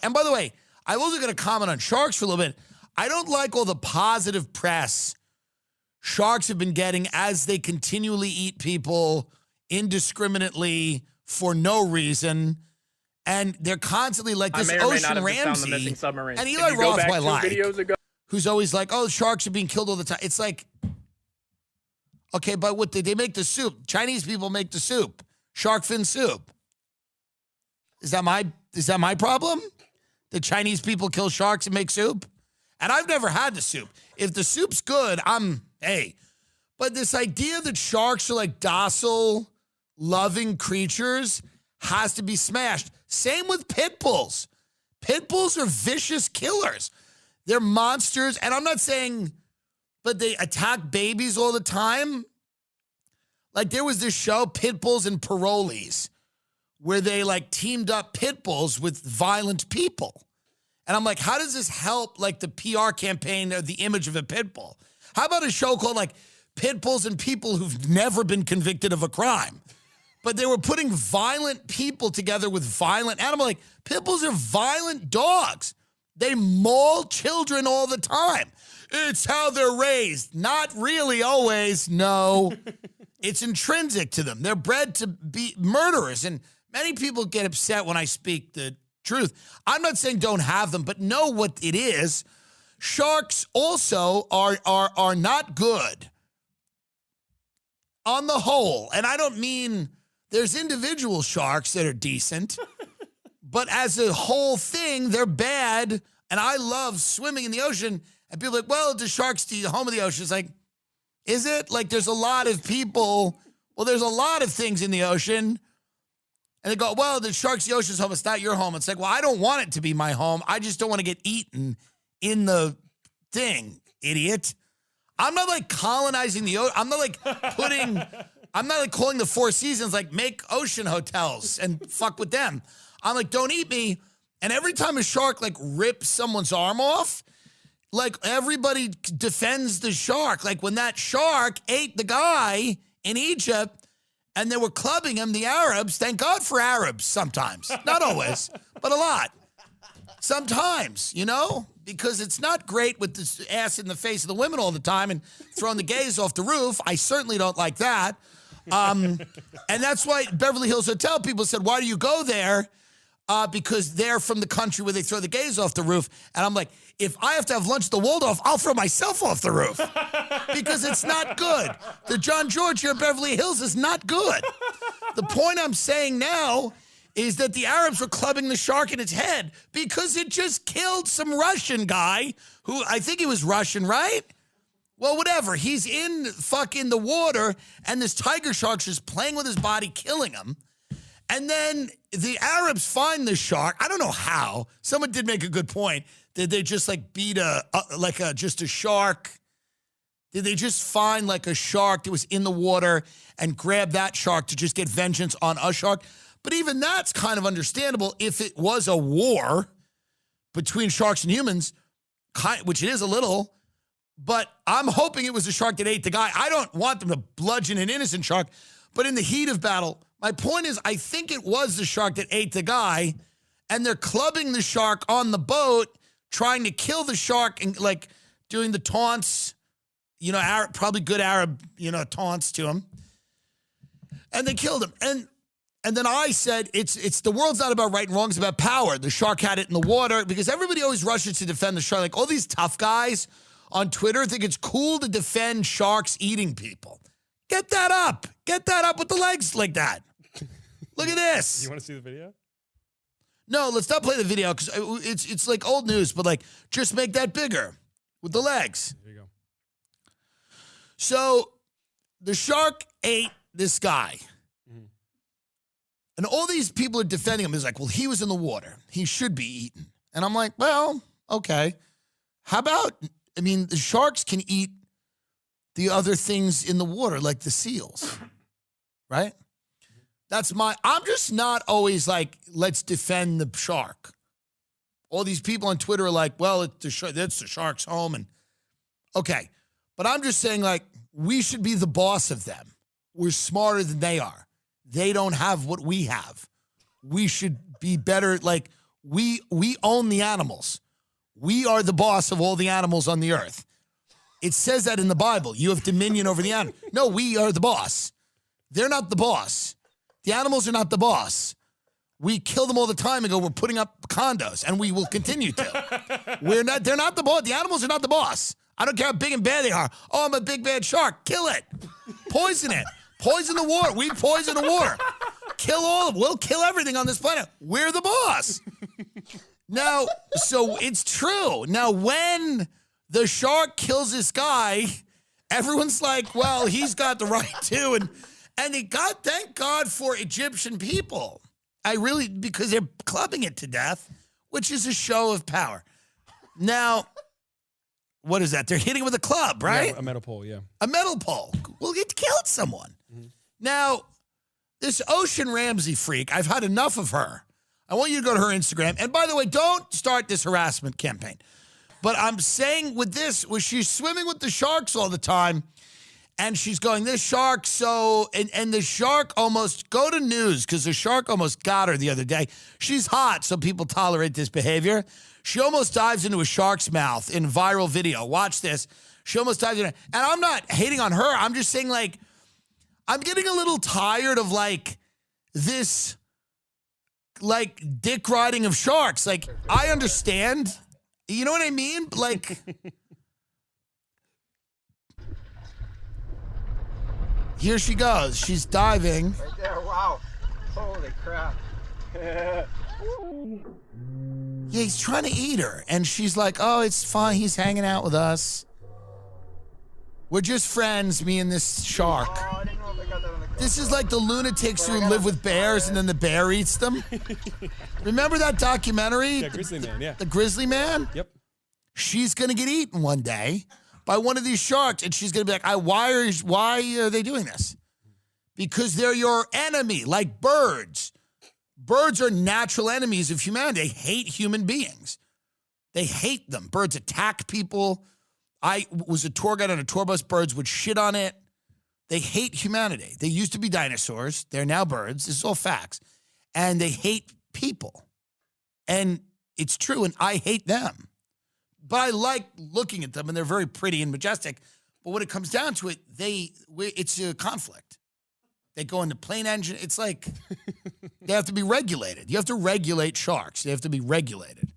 And by the way, I'm also going to comment on sharks for a little bit. I don't like all the positive press sharks have been getting as they continually eat people indiscriminately for no reason. And they're constantly like this Ocean Ramsey. And Eli Roth, who I like, who's always like, oh, sharks are being killed all the time. It's like, okay, but what they make the soup? Chinese people make the soup. Shark fin soup. Is that my problem? The Chinese people kill sharks and make soup? And I've never had the soup. If the soup's good, hey. But this idea that sharks are like docile, loving creatures has to be smashed. Same with pit bulls. Pit bulls are vicious killers. They're monsters. And I'm not saying, but they attack babies all the time. Like there was this show, Pit Bulls and Parolees, where they like teamed up pit bulls with violent people. And I'm like, how does this help like the PR campaign or the image of a pit bull? How about a show called like Pit Bulls and People Who've Never Been Convicted of a Crime? But they were putting violent people together with violent animals. Like pit bulls are violent dogs. They maul children all the time. It's how they're raised. Not really always, no. It's intrinsic to them. They're bred to be murderers. And many people get upset when I speak the truth. I'm not saying don't have them, but know what it is. Sharks also are not good on the whole. And I don't mean there's individual sharks that are decent, but as a whole thing, they're bad. And I love swimming in the ocean. And people are like, well, the shark's the home of the ocean. It's like, is it? Like there's a lot of people. Well, there's a lot of things in the ocean. And they go, well, the shark's the ocean's home. It's not your home. It's like, well, I don't want it to be my home. I just don't want to get eaten in the thing, idiot. I'm not like colonizing the ocean. I'm not like calling the Four Seasons, like make ocean hotels and fuck with them. I'm like, don't eat me. And every time a shark like rips someone's arm off, like everybody defends the shark. Like when that shark ate the guy in Egypt, and they were clubbing him, the Arabs. Thank God for Arabs sometimes. Not always, but a lot. Sometimes, you know? Because it's not great with this ass in the face of the women all the time and throwing the gays off the roof. I certainly don't like that. And that's why Beverly Hills Hotel people said, why do you go there? Because they're from the country where they throw the gays off the roof. And I'm like, if I have to have lunch at the Waldorf, I'll throw myself off the roof because it's not good. The John George here at Beverly Hills is not good. The point I'm saying now is that the Arabs were clubbing the shark in its head because it just killed some Russian guy who, I think he was Russian, right? Well, whatever. He's in fucking the water and this tiger shark's just playing with his body, killing him. And then the Arabs find the shark. I don't know how. Someone did make a good point. Did they just like beat just a shark? Did they just find like a shark that was in the water and grab that shark to just get vengeance on a shark? But even that's kind of understandable if it was a war between sharks and humans, which it is a little. But I'm hoping it was a shark that ate the guy. I don't want them to bludgeon an innocent shark. But in the heat of battle, my point is, I think it was the shark that ate the guy, and they're clubbing the shark on the boat, trying to kill the shark and like doing the taunts, you know, probably good Arab, you know, taunts to him. And they killed him. And then I said, it's the world's not about right and wrong, it's about power. The shark had it in the water because everybody always rushes to defend the shark. Like all these tough guys on Twitter think it's cool to defend sharks eating people. Get that up. Get that up with the legs like that. Look at this. You want to see the video? No, let's not play the video because it's like old news, but like just make that bigger with the legs. There you go. So the shark ate this guy. Mm-hmm. And all these people are defending him. He's like, well, he was in the water. He should be eaten. And I'm like, well, okay. How about, I mean, the sharks can eat the other things in the water, like the seals, right? I'm just not always like, let's defend the shark. All these people on Twitter are like, well, that's the shark's home. And okay. But I'm just saying like, we should be the boss of them. We're smarter than they are. They don't have what we have. We should be better. Like We own the animals. We are the boss of all the animals on the earth. It says that in the Bible. You have dominion over the animal. No, we are the boss. They're not the boss. The animals are not the boss. We kill them all the time and go, we're putting up condos, and we will continue to. They're not the boss. The animals are not the boss. I don't care how big and bad they are. Oh, I'm a big bad shark. Kill it. Poison it. Poison the water. We poison the water. Kill all of them. We'll kill everything on this planet. We're the boss. Now, so it's true. Now, when the shark kills this guy, everyone's like, well, he's got the right to. And thank God for Egyptian people. Because they're clubbing it to death, which is a show of power. Now, what is that? They're hitting with a club, right? Yeah, a metal pole, yeah. A metal pole. Well, it killed someone. Mm-hmm. Now, this Ocean Ramsey freak, I've had enough of her. I want you to go to her Instagram. And by the way, don't start this harassment campaign. But I'm saying with this, she's swimming with the sharks all the time, and she's going, this shark, and the shark almost, go to news, because the shark almost got her the other day. She's hot, so people tolerate this behavior. She almost dives into a shark's mouth in viral video. Watch this. She almost dives in. And I'm not hating on her. I'm just saying, like, I'm getting a little tired of, like, this, like, dick riding of sharks. Like, I understand. You know what I mean? Like, here she goes. She's diving. Right there. Wow. Holy crap. Yeah, he's trying to eat her. And she's like, oh, it's fine. He's hanging out with us. We're just friends, me and this shark. Oh, I didn't know they got that on the This is like the lunatics who live with bears and then the bear eats them. Remember that documentary? Yeah, Grizzly Man, yeah. The Grizzly Man? Yep. She's going to get eaten one day by one of these sharks, and she's going to be like, why are they doing this? Because they're your enemy, like birds. Birds are natural enemies of humanity. They hate human beings. They hate them. Birds attack people. I was a tour guide on a tour bus. Birds would shit on it. They hate humanity. They used to be dinosaurs. They're now birds. This is all facts. And they hate people. And it's true, and I hate them. But I like looking at them, and they're very pretty and majestic. But when it comes down to it, it's a conflict. They go into plane engine. It's like they have to be regulated. You have to regulate sharks. They have to be regulated.